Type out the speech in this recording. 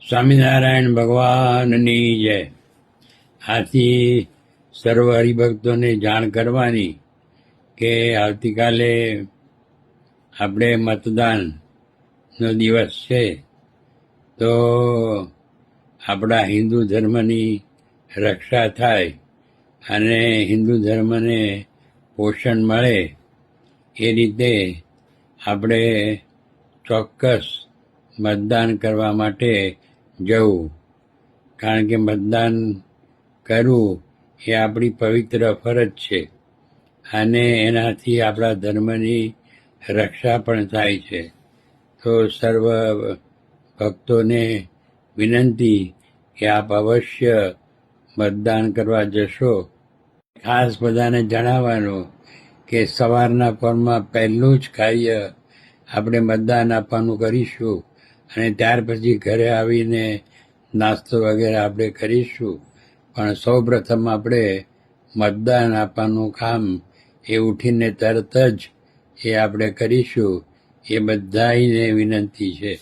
સ્વામિનારાયણ ભગવાનની જય. આથી સર્વ હરિભક્તોને જાણ કરવાની કે આવતીકાલે આપણે મતદાનનો દિવસ છે, તો આપણા હિન્દુ ધર્મની રક્ષા થાય અને હિન્દુ ધર્મને પોષણ મળે એ રીતે આપણે ચોક્કસ મતદાન કરવા માટે જવું. કારણ કે મતદાન કરવું એ આપણી પવિત્ર ફરજ છે અને એનાથી આપણા ધર્મની રક્ષા પણ થાય છે. તો સર્વ ભક્તોને વિનંતી કે આપ અવશ્ય મતદાન કરવા જશો. ખાસ બધાને જણાવવાનું કે સવારના પરમાં પહેલું જ કાર્ય આપણે મતદાન આપવાનું કરીશું અને ત્યાર પછી ઘરે આવીને નાસ્તો વગેરે આપણે કરીશું. પણ સૌ પ્રથમ આપણે મતદાન આપવાનું કામ એ ઉઠીને તરત જ એ આપણે કરીશું. એ બધાને વિનંતી છે.